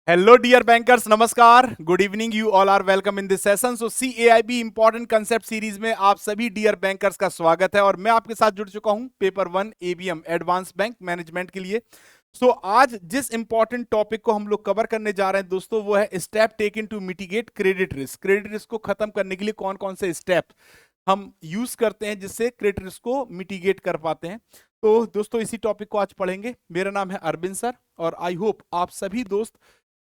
Hello, dear bankers. नमस्कार. Good evening. You all are welcome in this session. So CAIB important concept series में आप सभी dear bankers का स्वागत है और मैं आपके साथ जुड़ चुका हूं paper 1 ABM advance bank management के लिए. आज जिस इंपॉर्टेंट टॉपिक को हम लोग कवर करने जा रहे हैं दोस्तों, वो है step taken to mitigate credit risk. Credit risk को खत्म करने के लिए कौन कौन से स्टेप हम यूज करते हैं जिससे क्रेडिट रिस्क को मिटिगेट कर पाते हैं. तो दोस्तों इसी टॉपिक को आज पढ़ेंगे. मेरा नाम है अरविंद सर और आई होप आप सभी दोस्त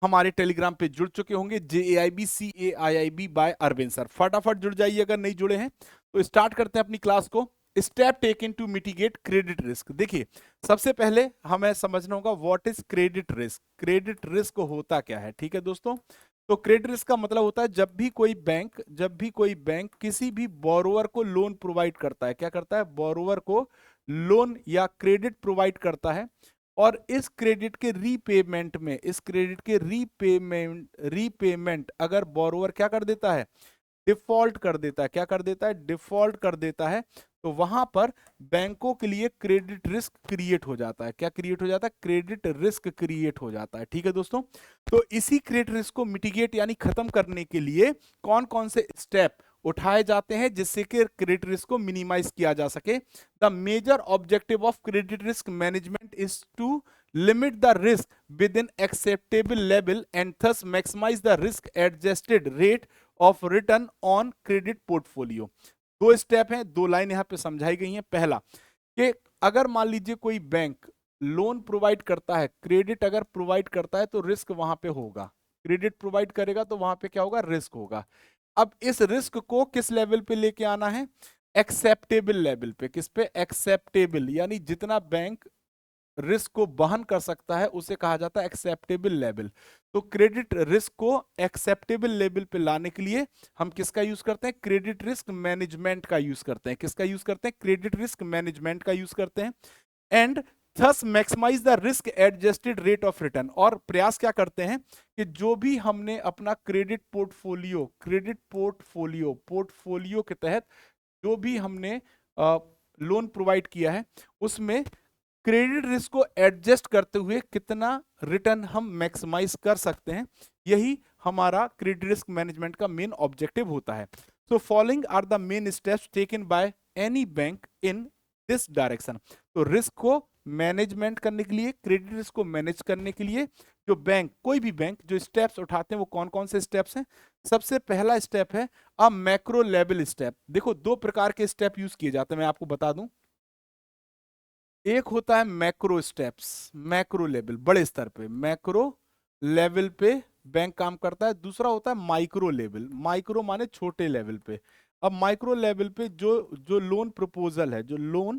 हमारे टेलीग्राम पे जुड़ चुके होंगे. JAIB by Arvind sir. फटाफट जुड़ जाइए अगर नहीं जुड़े हैं. तो स्टार्ट करते हैं अपनी क्लास को. Step taken to mitigate credit risk. देखिए, सबसे पहले हमें समझना होगा what is credit risk. Credit risk होता क्या है. ठीक है दोस्तों, तो क्रेडिट रिस्क का मतलब होता है जब भी कोई बैंक किसी भी बोरोवर को लोन प्रोवाइड करता है. क्या करता है? बोरोवर को लोन या क्रेडिट प्रोवाइड करता है और इस क्रेडिट के रीपेमेंट अगर बोरोवर क्या कर देता है? डिफॉल्ट कर देता है. क्या कर देता है? डिफॉल्ट कर देता है. तो वहां पर बैंकों के लिए क्रेडिट रिस्क क्रिएट हो जाता है. क्या क्रिएट हो जाता है? क्रेडिट रिस्क क्रिएट हो जाता है. ठीक है दोस्तों, तो इसी क्रेडिट रिस्क को मिटिगेट यानी खत्म करने के लिए कौन कौन से स्टेप उठाए जाते हैं जिससे कि क्रेडिट रिस्क को मिनिमाइज किया जा सके. The major objective of credit risk management is to limit the risk within acceptable level and thus maximize the risk adjusted rate of return on credit portfolio. दो स्टेप हैं, दो line यहां पे समझाई गई हैं. पहला कि अगर मान लीजिए कोई बैंक लोन प्रोवाइड करता है, क्रेडिट अगर प्रोवाइड करता है तो रिस्क वहां पे होगा. क्रेडिट प्रोवाइड करेगा तो वहां पे क्या होगा? रिस्क होगा. अब इस रिस्क को किस लेवल पे लेके आना है? एक्सेप्टेबल लेवल पे. किस पे? एक्सेप्टेबल, यानी जितना बैंक रिस्क को वहन कर सकता है उसे कहा जाता है एक्सेप्टेबल लेवल. तो क्रेडिट रिस्क को एक्सेप्टेबल लेवल पे लाने के लिए हम किसका यूज करते हैं? क्रेडिट रिस्क मैनेजमेंट का यूज करते हैं. किसका यूज करते हैं? क्रेडिट रिस्क मैनेजमेंट का यूज करते हैं. And thus maximize the risk adjusted rate of return. और प्रयास क्या करते हैं कि जो भी हमने अपना पोर्टफोलियो के तहत जो भी हमने लोन प्रोवाइड किया है उसमें क्रेडिट रिस्क को एडजस्ट करते हुए कितना रिटर्न हम मैक्सिमाइज कर सकते हैं, यही हमारा क्रेडिट रिस्क मैनेजमेंट का मेन ऑब्जेक्टिव होता है. So following are the main steps taken by any bank in this direction. तो रिस्क को मैनेजमेंट करने के लिए, क्रेडिट रिस्क को मैनेज करने के लिए जो बैंक, कोई भी बैंक जो स्टेप्स उठाते हैं वो कौन कौन से स्टेप्स हैं? सबसे पहला स्टेप है अ मैक्रो लेवल स्टेप. देखो, दो प्रकार के स्टेप यूज किए जाते हैं, मैं आपको बता दूं. एक होता है मैक्रो स्टेप्स, मैक्रो लेवल, बड़े स्तर पे, मैक्रो लेवल पे बैंक काम करता है. दूसरा होता है माइक्रो लेवल. माइक्रो माने छोटे लेवल पे. अब माइक्रो लेवल पे जो जो लोन प्रपोजल है, जो लोन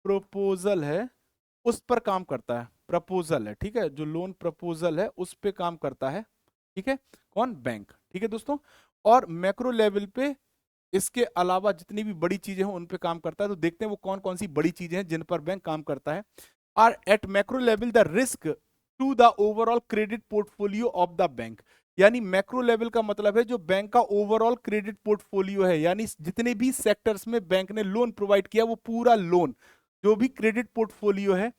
प्रपोजल है उस पर काम करता है. प्रपोजल है, ठीक है, जो लोन प्रपोजल है उस पे काम करता है. ठीक है, कौन? बैंक. ठीक है दोस्तों, और मैक्रो लेवल पे इसके अलावा जितनी भी बड़ी चीजें हैं उन पे काम करता है. तो देखते हैं वो कौन कौन सी बड़ी चीजें हैं जिन पर बैंक काम करता है. Are at macro level the risk to the overall credit portfolio of the bank. यानी मैक्रो लेवल का मतलब है जो बैंक का ओवरऑल क्रेडिट पोर्टफोलियो है, यानी जितने भी सेक्टर्स में बैंक ने लोन प्रोवाइड किया वो पूरा लोन, जो भी क्रेडिट पोर्टफोलियो है,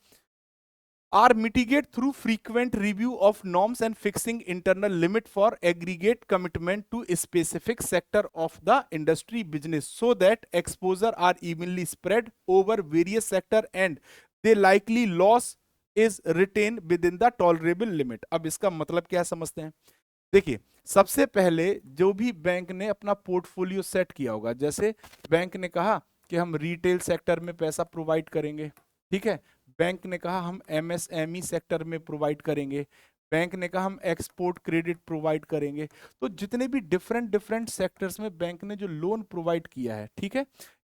are mitigate through frequent review of norms and fixing internal limit for aggregate commitment to a specific sector of the industry business so that exposure are evenly spread over various sector and the likely loss is retained within the tolerable limit. अब इसका मतलब क्या समझते हैं? देखिए, सबसे पहले जो भी बैंक ने अपना पोर्टफोलियो सेट किया होगा, जैसे बैंक ने कहा कि हम रिटेल सेक्टर में पैसा प्रोवाइड करेंगे. ठीक है, बैंक ने कहा हम एमएसएमई सेक्टर में प्रोवाइड करेंगे. बैंक ने कहा हम एक्सपोर्ट क्रेडिट प्रोवाइड करेंगे. तो जितने भी डिफरेंट डिफरेंट सेक्टर्स में बैंक ने जो लोन प्रोवाइड किया है, ठीक है,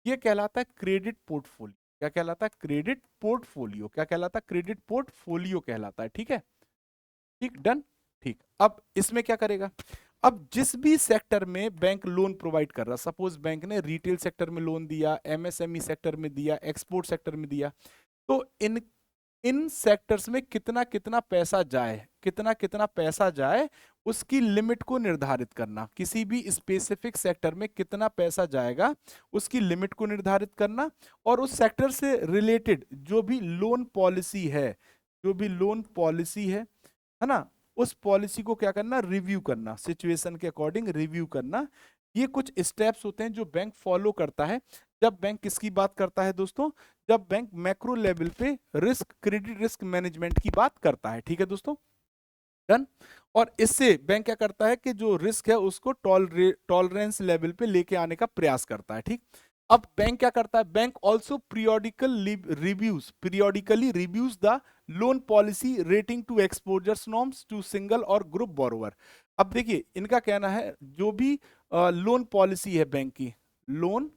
ये कहलाता है क्रेडिट पोर्टफोलियो. क्या कहलाता है? Credit portfolio. क्या कहलाता है? क्रेडिट पोर्टफोलियो कहलाता है. ठीक है, ठीक, डन. ठीक, अब इसमें क्या करेगा? अब जिस भी सेक्टर में बैंक लोन प्रोवाइड कर रहा, सपोज बैंक ने रिटेल सेक्टर में लोन दिया, एमएसएमई सेक्टर में दिया, एक्सपोर्ट सेक्टर में दिया, तो इन इन सेक्टर्स में कितना कितना पैसा जाए, कितना कितना पैसा जाए, उसकी लिमिट को निर्धारित करना. किसी भी स्पेसिफिक सेक्टर में कितना पैसा जाएगा उसकी लिमिट को निर्धारित करना. और उस सेक्टर से रिलेटेड जो भी लोन पॉलिसी है, जो भी लोन पॉलिसी है है ना, उस पॉलिसी को क्या करना, रिव्यू करना, सिचुएशन के अकॉर्डिंग रिव्यू करना। ये कुछ स्टेप्स होते हैं जो बैंक फॉलो करता है जब बैंक किसकी बात करता है दोस्तों, जब बैंक मैक्रो लेवल पे रिस्क, क्रेडिट रिस्क मैनेजमेंट की बात करता है। ठीक है दोस्तों, डन। और इससे बैंक क्या करता है कि जो रिस्क है उसको टॉलरेंस लेवल पे लेके आने का प्रयास करता है। ठीक, अब बैंक क्या करता है, bank also periodically reviews the loan policy rating to exposures norms to single और ग्रुप बोरोवर। अब देखिए इनका कहना है जो भी लोन पॉलिसी है बैंक की, लोन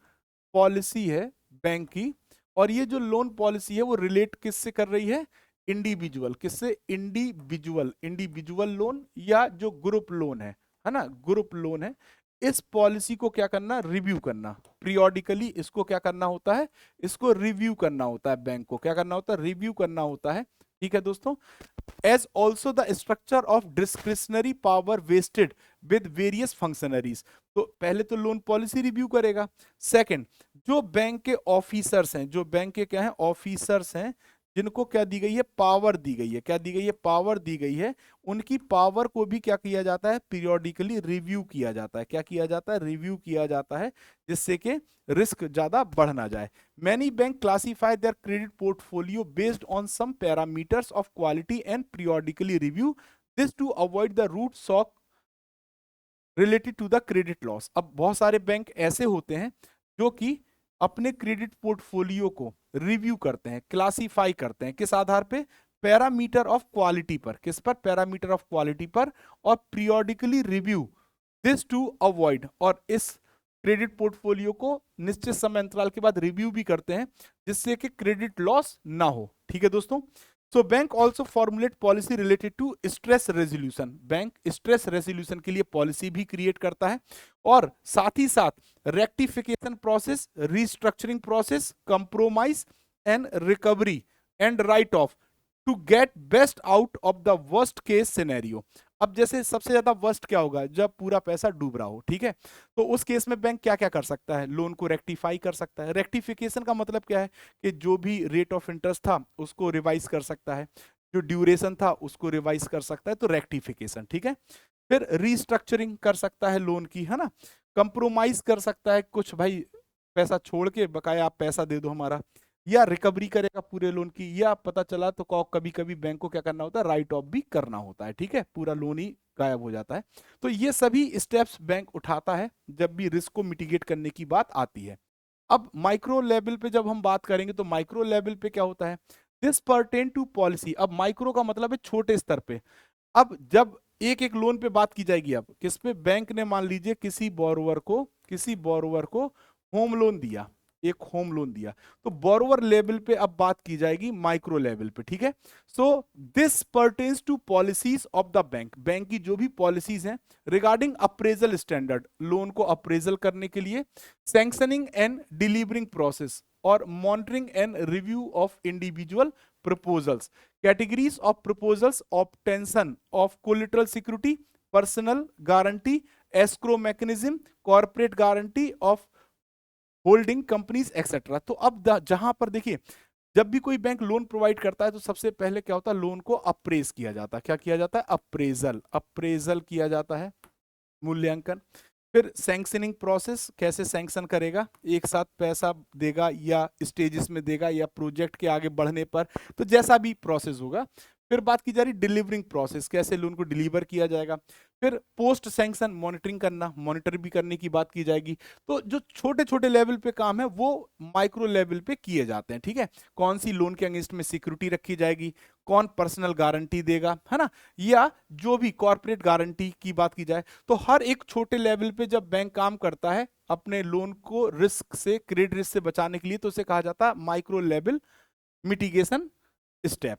पॉलिसी है बैंक की, और ये जो लोन पॉलिसी है वो रिलेट किससे कर रही है, इंडिविजुअल, किससे, इंडिविजुअल, इंडिविजुअल लोन या जो ग्रुप लोन है ना, ग्रुप लोन है। इस पॉलिसी को क्या करना, रिव्यू करना, पीरियोडिकली इसको क्या करना होता है, इसको रिव्यू करना होता है, बैंक को क्या करना होता है, रिव्यू करना होता है। ठीक है दोस्तों, as also the structure of discretionary power vested with various functionaries. तो पहले तो लोन पॉलिसी रिव्यू करेगा, सेकंड जो बैंक के ऑफिसर्स हैं, जो बैंक के क्या हैं, ऑफिसर्स हैं, जिनको क्या दी गई है, पावर दी गई है, क्या दी गई है, पावर दी गई है, उनकी पावर को भी क्या किया जाता है, पीरियोडिकली रिव्यू किया जाता है। क्या किया जाता है, रिव्यू किया जाता है, जिससे कि रिस्क ज्यादा बढ़ ना जाए। Many bank classify their credit portfolio based on some parameters of quality and periodically review this to avoid the root shock related to the credit loss. अब बहुत सारे बैंक ऐसे होते हैं जो कि अपने क्रेडिट पोर्टफोलियो को रिव्यू करते हैं, क्लासिफाई करते हैं, किस आधार पे, पैरामीटर ऑफ क्वालिटी पर, किस पर, पैरामीटर ऑफ क्वालिटी पर, और periodically review this to avoid, और इस क्रेडिट पोर्टफोलियो को निश्चित समय अंतराल के बाद रिव्यू भी करते हैं जिससे कि क्रेडिट लॉस ना हो। ठीक है दोस्तों, so bank also formulate policy related to stress resolution, bank stress resolution के लिए पॉलिसी भी क्रिएट करता है, और साथ ही साथ rectification process, restructuring process, compromise and recovery and write off to get best out of the worst case scenario. अब जैसे सबसे ज्यादा वर्स्ट क्या होगा, जब पूरा पैसा डूब रहा हो, ठीक है, तो उस केस में बैंक क्या क्या कर सकता है, लोन को रेक्टिफाई कर सकता है। रेक्टिफिकेशन का मतलब क्या है कि जो भी रेट ऑफ इंटरेस्ट था उसको रिवाइज कर सकता है, जो ड्यूरेशन था उसको रिवाइज कर सकता है, तो रेक्टिफिकेशन। ठीक है, फिर रीस्ट्रक्चरिंग कर सकता है लोन की, है ना, कंप्रोमाइज कर सकता है, कुछ भाई पैसा छोड़ के बकाया आप पैसा दे दो हमारा, या रिकवरी करेगा पूरे लोन की, या पता चला तो कभी कभी बैंक को क्या करना होता है, राइट ऑफ भी करना होता है। ठीक है, पूरा लोन ही गायब हो जाता है। तो ये सभी स्टेप्स बैंक उठाता है जब भी रिस्क को मिटिगेट करने की बात आती है। अब माइक्रो लेवल पे जब हम बात करेंगे तो माइक्रो लेवल पे क्या होता है, दिस पर्टेन टू पॉलिसी। अब माइक्रो का मतलब है छोटे स्तर पे। अब जब एक एक लोन पे बात की जाएगी, अब किस पे, बैंक ने मान लीजिए किसी बोरोवर को होम लोन दिया, एक होम लोन दिया, तो बोरोवर लेवल पे अब बात की जाएगी माइक्रो लेवल पे। ठीक है, so this pertains to policies of the bank, bank की जो भी पॉलिसीज हैं रिगार्डिंग अप्रेजल स्टैंडर्ड, लोन को अप्रेजल करने के लिए, सैंक्शनिंग एंड डिलीवरिंग प्रोसेस, और monitoring and review of individual proposals, categories of proposals, obtention of collateral security, personal guarantee, escrow mechanism, corporate guarantee of holding companies etc। तो अब जहां पर देखिए जब भी कोई बैंक लोन प्रोवाइड करता है तो सबसे पहले क्या होता है, लोन को अप्रेज किया जाता है। क्या किया जाता है, अप्रेजल, अप्रेजल किया जाता है, मूल्यांकन। फिर सैंक्शनिंग प्रोसेस, कैसे सैंक्शन करेगा, एक साथ पैसा देगा या स्टेजेस में देगा या प्रोजेक्ट के आगे बढ़ने पर, तो जैसा भी प्रोसेस होगा। फिर बात की जा रही डिलीवरिंग प्रोसेस, कैसे लोन को डिलीवर किया जाएगा। फिर पोस्ट सैंक्शन मॉनिटरिंग करना, मॉनिटर भी करने की बात की जाएगी। तो जो छोटे छोटे लेवल पे काम है वो माइक्रो लेवल पे किए जाते हैं। ठीक है, कौन सी लोन के अगेंस्ट में सिक्योरिटी रखी जाएगी, कौन पर्सनल गारंटी देगा, है ना, या जो भी कॉर्पोरेट गारंटी की बात की जाए, तो हर एक छोटे लेवल पे जब बैंक काम करता है अपने लोन को रिस्क से, क्रेडिट रिस्क से बचाने के लिए, तो उसे कहा जाता है micro level mitigation step.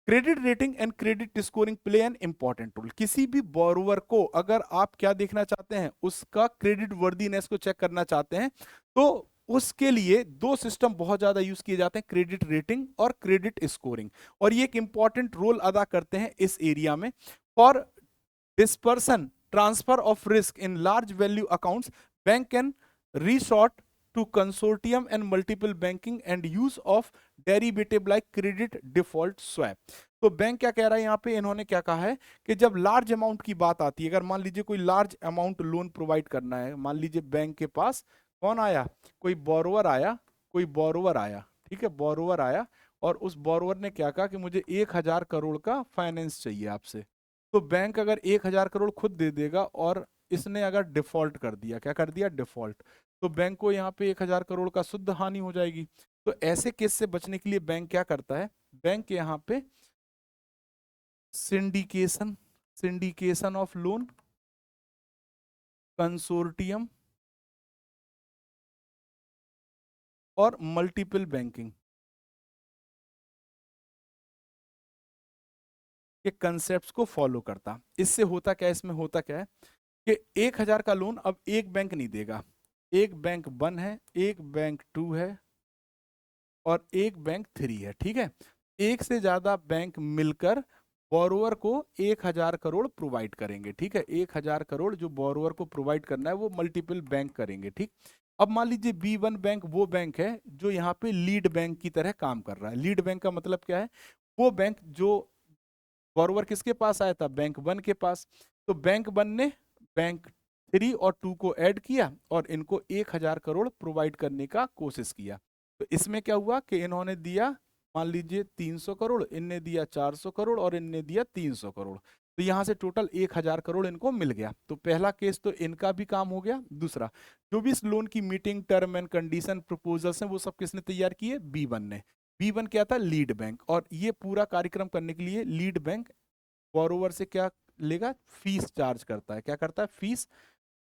Credit rating and credit scoring play an important role. किसी भी बोरोवर को अगर आप क्या देखना चाहते हैं, उसका क्रेडिट वर्दीनेस को चेक करना चाहते हैं, तो उसके लिए दो सिस्टम बहुत ज्यादा यूज किए जाते हैं, क्रेडिट रेटिंग और क्रेडिट स्कोरिंग, और ये एक इंपॉर्टेंट रोल अदा करते हैं इस एरिया में। For dispersion, transfer of risk in large value accounts, bank can resort to consortium and multiple banking and use of derivative like credit default swap। तो बैंक क्या कह रहा है यहाँ पे, इन्होंने क्या कहा है कि जब लार्ज अमाउंट की बात आती है, अगर मान लीजिए कोई लार्ज अमाउंट लोन प्रोवाइड करना है, मान लीजिए बैंक के पास कौन आया, कोई बोरोवर आया, कोई बोरोवर आया, ठीक है, बोरोवर आया, और उस बोरोवर ने क्या कहा कि मुझे 1,000 करोड़ का फाइनेंस चाहिए आपसे। तो बैंक अगर 1,000 करोड़ खुद दे देगा और इसने अगर डिफॉल्ट कर दिया, क्या कर दिया, डिफॉल्ट, तो बैंक को यहाँ पे 1,000 करोड़ का शुद्ध हानि हो जाएगी। तो ऐसे केस से बचने के लिए बैंक क्या करता है, बैंक यहाँ पे syndication, syndication of loan, consortium और मल्टीपल बैंकिंग के कंसेप्ट को फॉलो करता। इससे होता क्या है, इसमें होता क्या है कि 1,000 का लोन अब एक बैंक नहीं देगा, एक बैंक 1 है, एक बैंक 2 है और एक बैंक 3 है, ठीक है। एक से ज्यादा बैंक मिलकर बोरोवर को 1,000 करोड़ प्रोवाइड करेंगे, ठीक है। 1,000 करोड़ जो बोरोवर को प्रोवाइड करना है वो मल्टीपल बैंक करेंगे, ठीक। अब मान लीजिए B1 बैंक वो बैंक है जो यहाँ पे लीड बैंक की तरह काम कर रहा है। लीड बैंक का मतलब क्या है, वो बैंक जो बोरोवर किसके पास आया था, बैंक 1 के पास, तो बैंक 1 ने बैंक 3 और 2 को ऐड किया और इनको 1,000 करोड़ प्रोवाइड करने का कोशिश किया। तो इसमें क्या हुआ कि इन्होंने दिया मान लीजिए 300 करोड़, इनने दिया 400 करोड़ और इनने दिया 300 करोड़, तो यहां से टोटल 1,000 करोड़ इनको मिल गया। तो पहला केस तो इनका भी काम हो गया। दूसरा, जो भी इस लोन की meeting, term and condition, proposals हैं, वो सब किसने तैयार किए, B1 ने। B1 क्या था, लीड बैंक, और ये पूरा कार्यक्रम करने के लिए लीड बैंक बोरोवर से क्या लेगा, फीस चार्ज करता है। क्या करता है, फीस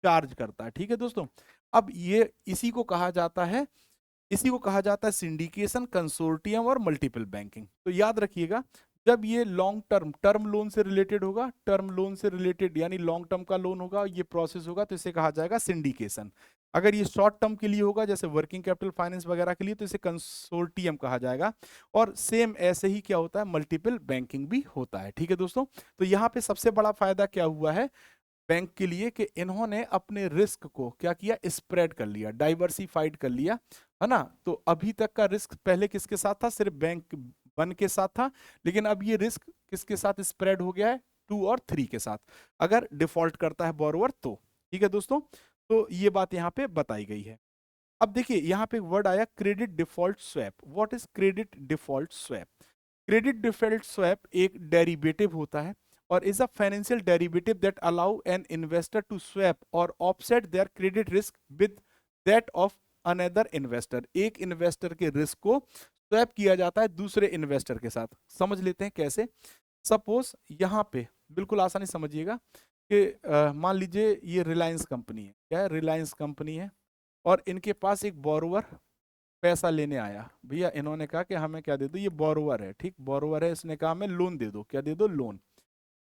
चार्ज करता है, ठीक है दोस्तों। अब ये इसी को कहा जाता है सिंडिकेशन, कंसोर्टियम और मल्टीपल बैंकिंग। तो याद रखिएगा, जब ये लॉन्ग टर्म, टर्म लोन से रिलेटेड होगा, टर्म लोन से रिलेटेड यानी लॉन्ग टर्म का लोन होगा, ये प्रोसेस होगा, तो इसे कहा जाएगा सिंडिकेशन। अगर ये शॉर्ट टर्म के लिए होगा जैसे वर्किंग कैपिटल फाइनेंस वगैरह के लिए, तो इसे कंसोर्टियम कहा जाएगा। और सेम ऐसे ही क्या होता है, मल्टीपल बैंकिंग भी होता है, ठीक है दोस्तों। तो यहाँ पे सबसे बड़ा फायदा क्या हुआ है बैंक के लिए कि इन्होंने अपने रिस्क को क्या किया, स्प्रेड कर लिया, डाइवर्सिफाइड कर लिया, है ना। तो अभी तक का रिस्क पहले किसके साथ था, सिर्फ बैंक 1 के साथ था, लेकिन अब ये रिस्क किसके साथ स्प्रेड हो गया है, 2 और 3 के साथ, अगर डिफॉल्ट करता है बोरोवर तो, ठीक है दोस्तों। तो ये बात यहाँ पे बताई गई है। अब देखिए यहाँ पे वर्ड आया credit default swap. What is credit default swap? Credit default swap एक डेरिवेटिव होता है और is a financial derivative that allow an investor to swap or offset their credit risk with that of another investor. एक investor के risk को swap किया जाता है दूसरे इन्वेस्टर के साथ। समझ लेते हैं कैसे। सपोज यहाँ पे बिल्कुल आसानी समझिएगा कि मान लीजिए ये रिलायंस कंपनी है, क्या है, रिलायंस कंपनी है, और इनके पास एक बोरोवर पैसा लेने आया। भैया इन्होंने कहा कि हमें क्या दे दो, ये बोरोवर है, ठीक, बोरोवर है, इसने कहा हमें लोन दे दो, क्या दे दो, लोन।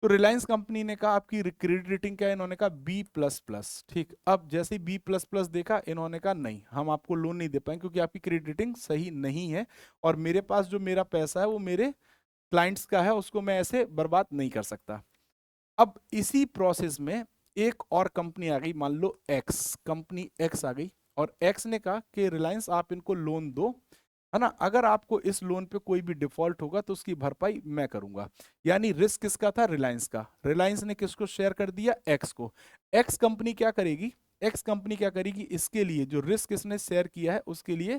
तो रिलायंस कंपनी ने कहा आपकी क्रेडिट रेटिंग क्या है, इन्होंने कहा B++, ठीक। अब जैसे ही B++ देखा, इन्होंने कहा नहीं, हम आपको लोन नहीं दे पाएंगे क्योंकि आपकी क्रेडिट रेटिंग सही नहीं है और मेरे पास जो मेरा पैसा है वो मेरे क्लाइंट्स का है, उसको मैं ऐसे बर्बाद नहीं कर सकता। अब इसी प्रोसेस में एक और कंपनी आ गई, मान लो एक्स, कंपनी एक्स आ गई, और एक्स ने कहा कि रिलायंस आप इनको लोन दो, है ना, अगर आपको इस लोन पे कोई भी डिफॉल्ट होगा तो उसकी भरपाई मैं करूंगा। यानी रिस्क किसका था, रिलायंस का। रिलायंस ने किसको शेयर कर दिया, एक्स को। एक्स कंपनी क्या करेगी, एक्स कंपनी क्या करेगी, इसके लिए जो रिस्क इसने शेयर किया है उसके लिए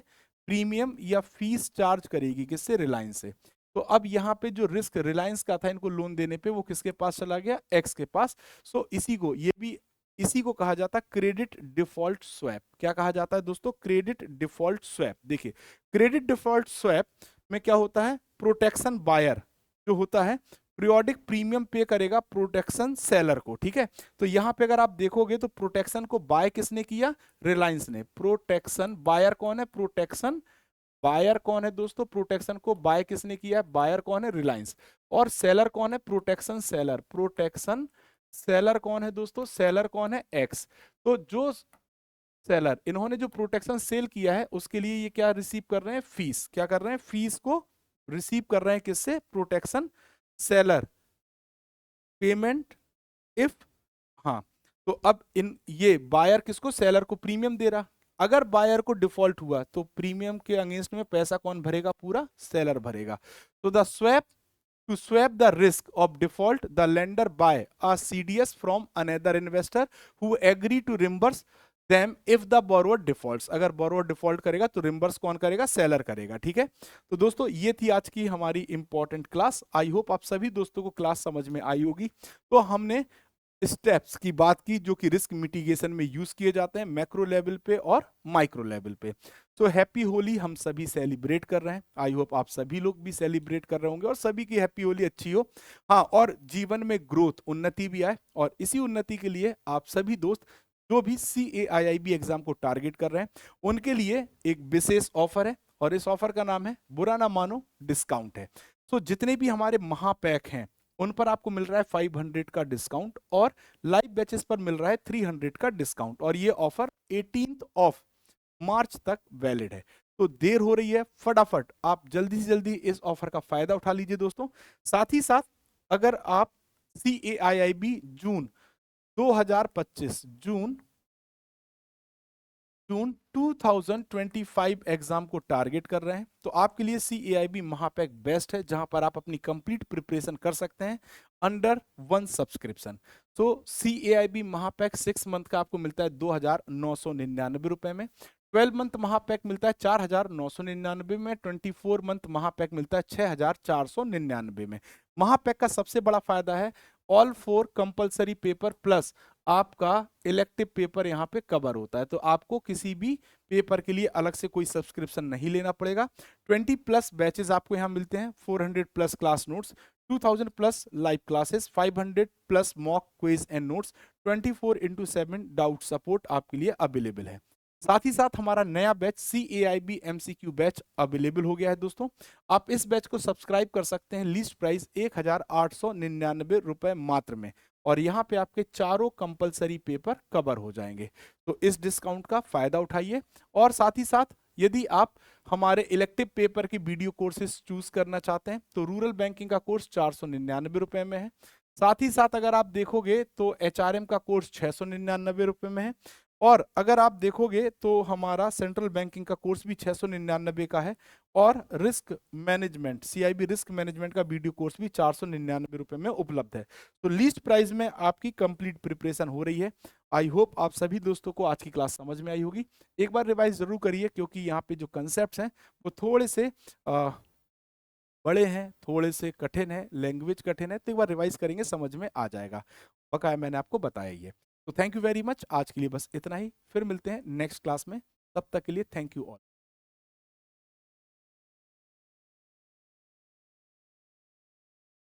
प्रीमियम या फीस चार्ज करेगी, किससे, रिलायंस से। तो अब यहाँ पे जो रिस्क रिलायंस का था इनको लोन देने पे, वो किसके पास चला गया, एक्स के पास। सो इसी को, ये भी इसी को कहा जाता है क्रेडिट डिफॉल्ट स्वैप। क्या कहा जाता है दोस्तों, क्रेडिट डिफॉल्ट स्वैप। देखिए क्रेडिट डिफॉल्ट स्वैप में क्या होता है, प्रोटेक्शन बायर जो होता है पीरियोडिक प्रीमियम पे करेगा प्रोटेक्शन सेलर को, ठीक है। तो यहां पे अगर आप देखोगे तो प्रोटेक्शन को बाय किसने किया, रिलायंस ने। प्रोटेक्शन बायर कौन है, प्रोटेक्शन बायर कौन है दोस्तों, प्रोटेक्शन को बाय किसने किया है, बायर कौन है, रिलायंस। और सेलर कौन है, प्रोटेक्शन सेलर। प्रोटेक्शन सेलर कौन है दोस्तों, सेलर कौन है, एक्स। तो जो सेलर, इन्होंने जो प्रोटेक्शन सेल किया है उसके लिए ये क्या रिसीव कर रहे हैं, फीस। क्या कर रहे हैं, फीस को रिसीव कर रहे हैं, किससे, प्रोटेक्शन सेलर। पेमेंट इफ, हाँ। तो अब इन ये बायर किसको, सेलर को प्रीमियम दे रहा। अगर बायर को डिफॉल्ट हुआ तो प्रीमियम के अगेंस्ट में पैसा कौन भरेगा, पूरा सेलर भरेगा। तो the swap to swap the risk of default the lender buy a CDS from another investor who agree to reimburse them if the borrower defaults। अगर borrower default करेगा तो reimburse कौन करेगा? seller करेगा। ठीक है, तो दोस्तों ये थी आज की हमारी इंपॉर्टेंट क्लास। आई होप आप सभी दोस्तों को क्लास समझ में आई होगी। तो हमने स्टेप्स की बात की जो कि रिस्क मिटिगेशन में यूज किए जाते हैं मैक्रो लेवल पे और माइक्रो लेवल पे। तो हैप्पी होली हम सभी सेलिब्रेट कर रहे हैं। आई होप आप सभी लोग भी सेलिब्रेट कर रहे होंगे और सभी की हैप्पी होली अच्छी हो। हाँ, और जीवन में ग्रोथ उन्नति भी आए, और इसी उन्नति के लिए आप सभी दोस्त जो भी CAIIB एग्जाम को टारगेट कर रहे हैं उनके लिए एक विशेष ऑफर है, और इस ऑफर का नाम है बुरा ना मानो डिस्काउंट है। तो जितने भी हमारे महापैक हैं उन पर आपको मिल रहा है 500 का डिस्काउंट, और लाइव बैचेस पर मिल रहा है 300 का डिस्काउंट, और ये ऑफर 18 ऑफ मार्च तक वैलिड है। तो देर हो रही है, फटाफट आप जल्दी से जल्दी इस ऑफर का फायदा उठा लीजिए दोस्तों। साथ ही साथ अगर आप CAIIB जून 2025 जून 2025 एग्जाम को टारगेट कर रहे हैं तो आपके लिए CAIB महापैक बेस्ट है, जहां पर आप अपनी कंप्लीट प्रिपरेशन कर सकते हैं अंडर वन सब्सक्रिप्शन। तो CAIB महापैक 6 मंथ का आपको मिलता है 2,999 रुपए में, 12 मंथ महापैक मिलता है 4,999 में, 24 मंथ महापैक मिलता है 6,499 में। महापैक का सबसे बड़ा फायदा है ऑल 4 कंपलसरी पेपर प्लस आपका इलेक्टिव पेपर यहाँ पे कवर होता है, तो आपको किसी भी पेपर के लिए अलग से कोई सब्सक्रिप्शन नहीं लेना पड़ेगा। 20 प्लस बैचेस आपको यहाँ मिलते हैं, 400 plus class notes, 2000 plus live classes, 500 plus mock quiz and notes, 24/7 doubt support आपके लिए अवेलेबल है। साथ ही साथ हमारा नया batch CAIB MCQ batch available हो गया है दोस्तों। आप इस बैच को सब्सक्राइब कर सकते हैं लीस्ट प्राइस 1,899 रुपए मात्र में, और यहाँ पे आपके चारों कंपलसरी पेपर कवर हो जाएंगे। तो इस डिस्काउंट का फायदा उठाइए। और साथ ही साथ यदि आप हमारे इलेक्टिव पेपर के वीडियो कोर्सेज चूज करना चाहते हैं तो रूरल बैंकिंग का कोर्स 499 रुपए में है। साथ ही साथ अगर आप देखोगे तो HRM का कोर्स 699 रुपए में है, और अगर आप देखोगे तो हमारा सेंट्रल बैंकिंग का कोर्स भी 699 का है, और risk management CIB risk management का वीडियो कोर्स भी 499 रुपए में उपलब्ध है। तो लीस्ट प्राइस में आपकी कंप्लीट प्रिपरेशन हो रही है। आई होप आप सभी दोस्तों को आज की क्लास समझ में आई होगी। एक बार रिवाइज जरूर करिए, क्योंकि यहाँ पे जो कंसेप्ट हैं वो थोड़े से बड़े हैं, थोड़े से कठिन है, लैंग्वेज कठिन है, तो एक बार रिवाइज करेंगे समझ में आ जाएगा। बकाया मैंने आपको बताया ही है। तो थैंक यू वेरी मच, आज के लिए बस इतना ही, फिर मिलते हैं नेक्स्ट क्लास में। तब तक के लिए थैंक यू ऑल।